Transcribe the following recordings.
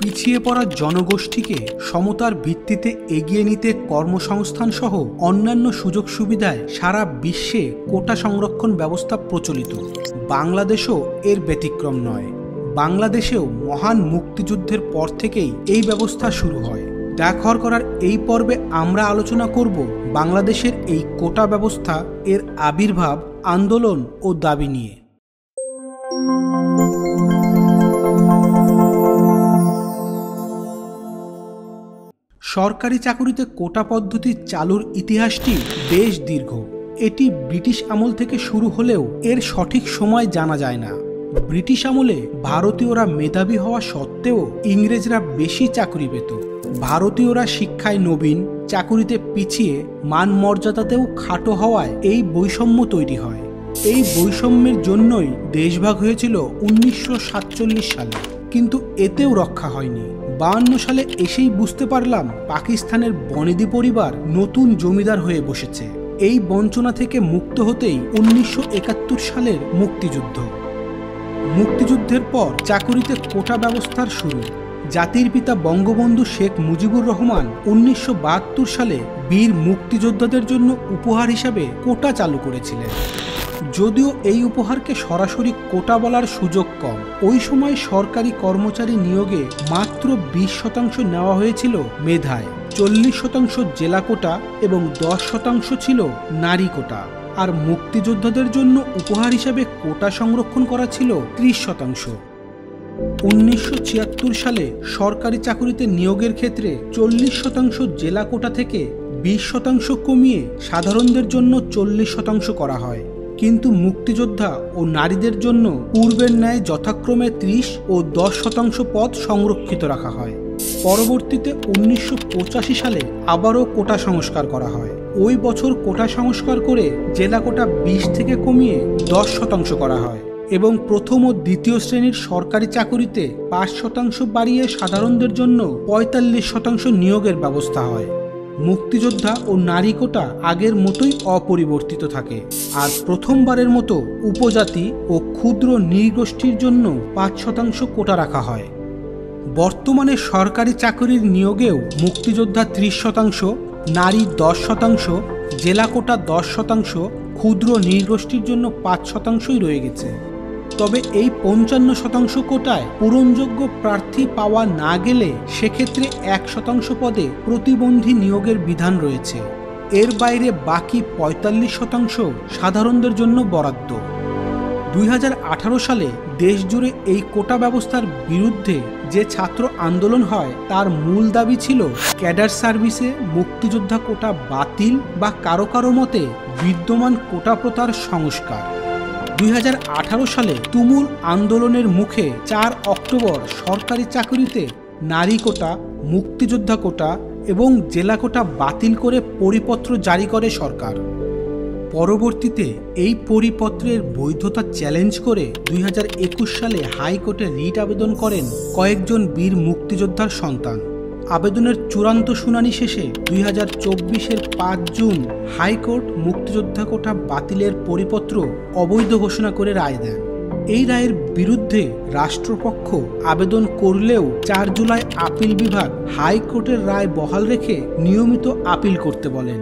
পিছিয়ে পড়া জনগোষ্ঠীকে সমতার ভিত্তিতে এগিয়ে নিতে কর্মসংস্থান সহ অন্যান্য সুযোগ সুবিধায় সারা বিশ্বে কোটা সংরক্ষণ ব্যবস্থা প্রচলিত। বাংলাদেশও এর ব্যতিক্রম নয়। বাংলাদেশেও মহান মুক্তিযুদ্ধের পর থেকেই এই ব্যবস্থা শুরু হয়। ডাকঘর করার এই পর্বে আমরা আলোচনা করব বাংলাদেশের এই কোটা ব্যবস্থা, এর আবির্ভাব, আন্দোলন ও দাবি নিয়ে। সরকারি চাকুরিতে কোটা পদ্ধতি চালুর ইতিহাসটি বেশ দীর্ঘ। এটি ব্রিটিশ আমল থেকে শুরু হলেও এর সঠিক সময় জানা যায় না। ব্রিটিশ আমলে ভারতীয়রা মেধাবী হওয়া সত্ত্বেও ইংরেজরা বেশি চাকরি পেত। ভারতীয়রা শিক্ষায় নবীন, চাকুরিতে পিছিয়ে, মান মর্যাদাতেও খাটো হওয়ায় এই বৈষম্য তৈরি হয়। এই বৈষম্যের জন্যই দেশভাগ হয়েছিল 1947 সালে, কিন্তু এতেও রক্ষা হয়নি। 52 সালে এসেই বুঝতে পারলাম পাকিস্তানের বনেদি পরিবার নতুন জমিদার হয়ে বসেছে। এই বঞ্চনা থেকে মুক্ত হতেই 1971 সালের মুক্তিযুদ্ধ। মুক্তিযুদ্ধের পর চাকুরিতে কোটা ব্যবস্থার শুরু। জাতির পিতা বঙ্গবন্ধু শেখ মুজিবুর রহমান 1972 সালে বীর মুক্তিযোদ্ধাদের জন্য উপহার হিসাবে কোটা চালু করেছিলেন। যদিও এই উপহারকে সরাসরি কোটা বলার সুযোগ কম। ওই সময় সরকারি কর্মচারী নিয়োগে মাত্র 20% নেওয়া হয়েছিল মেধায়, 40% জেলা কোটা এবং 10% ছিল নারী কোটা। আর মুক্তিযোদ্ধাদের জন্য উপহার হিসাবে কোটা সংরক্ষণ করা ছিল 30%। 1976 সালে সরকারি চাকুরিতে নিয়োগের ক্ষেত্রে 40% জেলা কোটা থেকে 20% কমিয়ে সাধারণদের জন্য 40% করা হয়। কিন্তু মুক্তিযোদ্ধা ও নারীদের জন্য পূর্বের ন্যায় যথাক্রমে 30 ও 10% পদ সংরক্ষিত রাখা হয়। পরবর্তীতে 1985 সালে আবারও কোটা সংস্কার করা হয়। ওই বছর কোটা সংস্কার করে জেলা কোটা 20 থেকে কমিয়ে 10% করা হয় এবং প্রথম ও দ্বিতীয় শ্রেণীর সরকারি চাকুরিতে 5% বাড়িয়ে সাধারণদের জন্য 45% নিয়োগের ব্যবস্থা হয়। মুক্তিযোদ্ধা ও নারী কোটা আগের মতোই অপরিবর্তিত থাকে। আর প্রথমবারের মতো উপজাতি ও ক্ষুদ্র নৃগোষ্ঠীর জন্য 5% কোটা রাখা হয়। বর্তমানে সরকারি চাকরির নিয়োগেও মুক্তিযোদ্ধা 30%, নারী 10%, জেলা কোটা 10%, ক্ষুদ্র নৃগোষ্ঠীর জন্য 5%ই রয়ে গেছে। তবে এই 55% কোটায় পূরণযোগ্য প্রার্থী পাওয়া না গেলে সেক্ষেত্রে 1% পদে প্রতিবন্ধী নিয়োগের বিধান রয়েছে। এর বাইরে বাকি 45% সাধারণদের জন্য বরাদ্দ। 2018 সালে দেশজুড়ে এই কোটা ব্যবস্থার বিরুদ্ধে যে ছাত্র আন্দোলন হয় তার মূল দাবি ছিল ক্যাডার সার্ভিসে মুক্তিযোদ্ধা কোটা বাতিল বা কারো কারো মতে বিদ্যমান কোটা প্রথার সংস্কার। 2018 সালে তুমুল আন্দোলনের মুখে 4 অক্টোবর সরকারি চাকরিতে নারী কোটা, মুক্তিযোদ্ধা কোটা এবং জেলা কোটা বাতিল করে পরিপত্র জারি করে সরকার। পরবর্তীতে এই পরিপত্রের বৈধতা চ্যালেঞ্জ করে 2021 সালে হাইকোর্টে রিট আবেদন করেন কয়েকজন বীর মুক্তিযোদ্ধার সন্তান। আবেদনের চূড়ান্ত শুনানি শেষে 2024-এর 5 জুন হাইকোর্ট মুক্তিযোদ্ধা কোটা বাতিলের পরিপত্র অবৈধ ঘোষণা করে রায় দেন। এই রায়ের বিরুদ্ধে রাষ্ট্রপক্ষ আবেদন করলেও 4 জুলাই আপিল বিভাগ হাইকোর্টের রায় বহাল রেখে নিয়মিত আপিল করতে বলেন।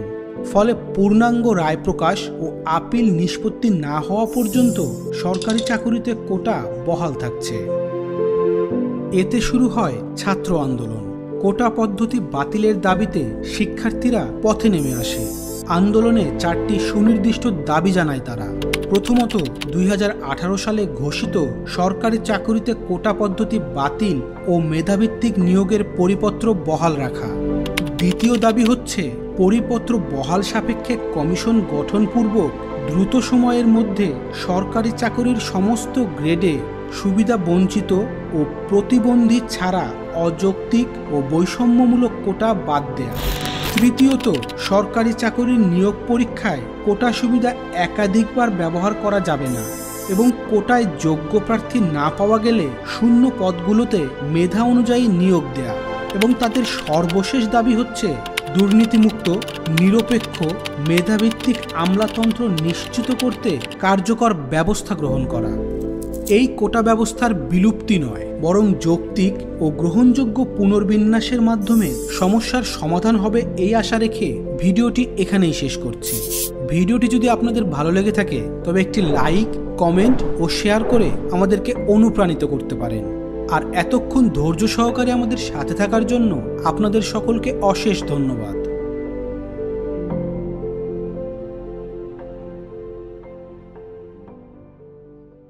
ফলে পূর্ণাঙ্গ রায় প্রকাশ ও আপিল নিষ্পত্তি না হওয়া পর্যন্ত সরকারি চাকুরিতে কোটা বহাল থাকছে। এতে শুরু হয় ছাত্র আন্দোলন। কোটা পদ্ধতি বাতিলের দাবিতে শিক্ষার্থীরা পথে নেমে আসে। আন্দোলনে 4টি সুনির্দিষ্ট দাবি জানায় তারা। প্রথমত, 2018 সালে ঘোষিত সরকারি চাকুরিতে কোটা পদ্ধতি বাতিল ও মেধাভিত্তিক নিয়োগের পরিপত্র বহাল রাখা। দ্বিতীয় দাবি হচ্ছে পরিপত্র বহাল সাপেক্ষে কমিশন গঠনপূর্বক দ্রুত সময়ের মধ্যে সরকারি চাকরির সমস্ত গ্রেডে সুবিধা বঞ্চিত ও প্রতিবন্ধী ছাড়া অযৌক্তিক ও বৈষম্যমূলক কোটা বাদ দেয়া। তৃতীয়ত, সরকারি চাকরির নিয়োগ পরীক্ষায় কোটা সুবিধা একাধিকবার ব্যবহার করা যাবে না এবং কোটায় যোগ্য প্রার্থী না পাওয়া গেলে শূন্য পদগুলোতে মেধা অনুযায়ী নিয়োগ দেয়া। এবং তাদের সর্বশেষ দাবি হচ্ছে দুর্নীতিমুক্ত, নিরপেক্ষ, মেধাভিত্তিক আমলাতন্ত্র নিশ্চিত করতে কার্যকর ব্যবস্থা গ্রহণ করা। এই কোটা ব্যবস্থার বিলুপ্তি নয়, বরং যৌক্তিক ও গ্রহণযোগ্য পুনর্বিন্যাসের মাধ্যমে সমস্যার সমাধান হবে এই আশা রেখে ভিডিওটি এখানেই শেষ করছি। ভিডিওটি যদি আপনাদের ভালো লেগে থাকে তবে একটি লাইক, কমেন্ট ও শেয়ার করে আমাদেরকে অনুপ্রাণিত করতে পারেন। আর এতক্ষণ ধৈর্য সহকারে আমাদের সাথে থাকার জন্য আপনাদের সকলকে অশেষ ধন্যবাদ।